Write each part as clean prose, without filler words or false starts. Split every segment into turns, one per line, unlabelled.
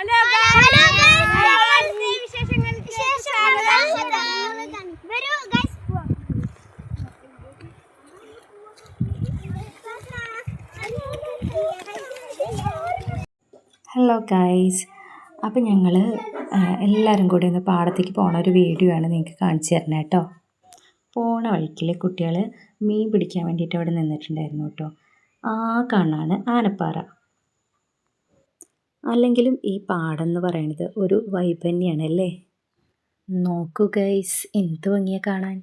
Hello guys, അപ്പം ഞങ്ങൾ എല്ലാവരും കൂടി ഒന്ന് പാടത്തേക്ക് പോണ ഒരു വീഡിയോ ആണ് നിങ്ങൾക്ക് കാണിച്ചു തരണേ കേട്ടോ. പോണ വഴിക്കിൽ കുട്ടികൾ മീൻ പിടിക്കാൻ വേണ്ടിയിട്ട് അവിടെ നിന്നിട്ടുണ്ടായിരുന്നു കേട്ടോ. ആ കാണാണ് ആനപ്പാറ. അല്ലെങ്കിലും ഈ പാടം എന്ന് പറയുന്നത് ഒരു വൈബ് തന്നെയാണ് അല്ലേ. നോക്കൂ ഗൈസ്, എന്ത് ഭംഗിയാണ് കാണാൻ.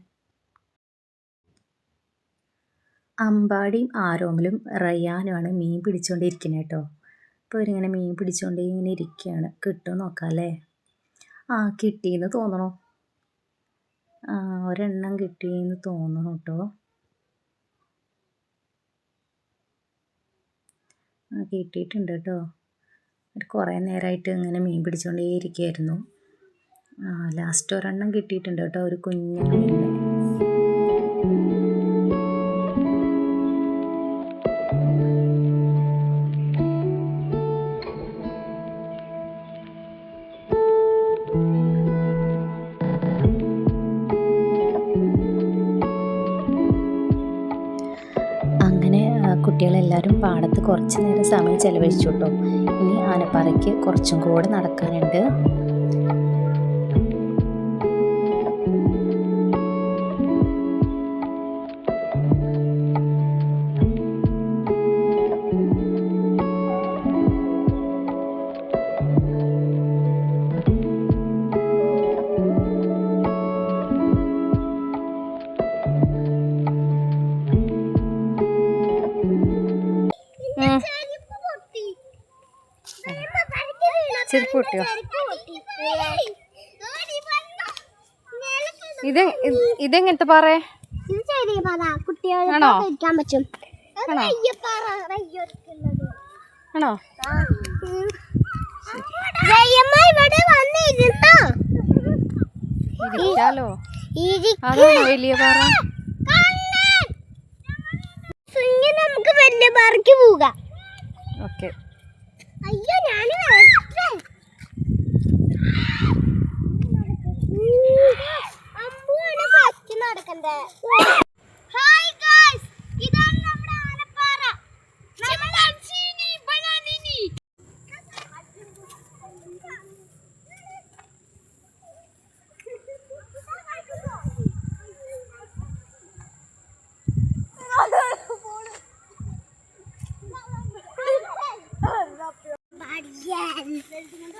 അമ്പാടിയും ആരോമലും റയ്യാനുമാണ് മീൻ പിടിച്ചുകൊണ്ടിരിക്കുന്നത് കേട്ടോ. ഇപ്പോൾ ഇവരിങ്ങനെ മീൻ പിടിച്ചുകൊണ്ട് ഇങ്ങനെ ഇരിക്കുകയാണ്. കിട്ടുമോ നോക്കാം അല്ലേ. കിട്ടിയെന്ന് തോന്നണു. ഒരെണ്ണം കിട്ടിയെന്ന് തോന്നണു കേട്ടോ. കിട്ടിയിട്ടുണ്ട് കേട്ടോ. കുറേ നേരമായിട്ട് ഇങ്ങനെ മീൻ പിടിച്ചുകൊണ്ടേ ഇരിക്കുകയായിരുന്നു. ലാസ്റ്റ് ഒരെണ്ണം കിട്ടിയിട്ടുണ്ട് കേട്ടോ, ഒരു കുഞ്ഞു മീനിനെ. അങ്ങനെ കുട്ടികളെല്ലാവരും പാടത്ത് കുറച്ച് നേരം സമയം ചെലവഴിച്ചു കേട്ടോ. ഇനി ആനപ്പാറയ്ക്ക് കുറച്ചും കൂടെ നടക്കാനുണ്ട്. ചെരുപ്പ് പൊട്ടിയോ? ഇതെങ്ങനത്തെ പാറ? ആണോ? ആണോ? ഇരിക്കാലോ. അതാണോ വലിയ പാറ?
നമുക്ക് വലിയ പാറയ്ക്ക് പോകാം.
ഓക്കെ.
അയ്യോ, ഞാൻ അമ്പുവാണ് ഫസ്റ്റ് നടക്കണ്ടേ. ഹായ് ഗൈസ്, ഇതാണ് നമ്മുടെ ആനപ്പാറ.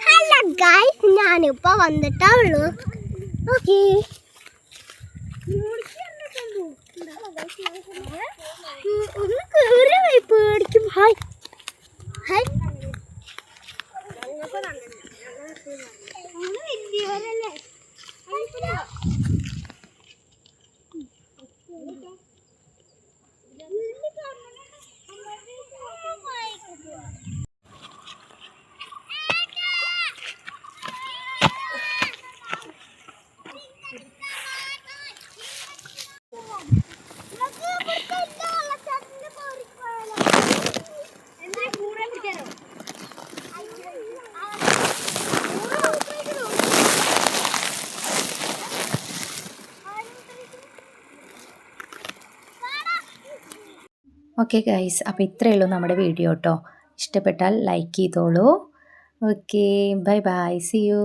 ഹലോ ഗൈസ്, ഞാനിപ്പോ വന്നിട്ടേ ഉള്ളൂ. ഓക്കേ, ഒന്ന് കേറി പേടിക്കും. ഹായ് ഹായ്, വലിയവരല്ലേ.
ഓക്കെ ഗൈസ്, അപ്പോൾ ഇത്രയേ ഉള്ളൂ നമ്മുടെ വീഡിയോ കേട്ടോ. ഇഷ്ടപ്പെട്ടാൽ ലൈക്ക് ചെയ്തോളൂ. Okay, bye bye, see U.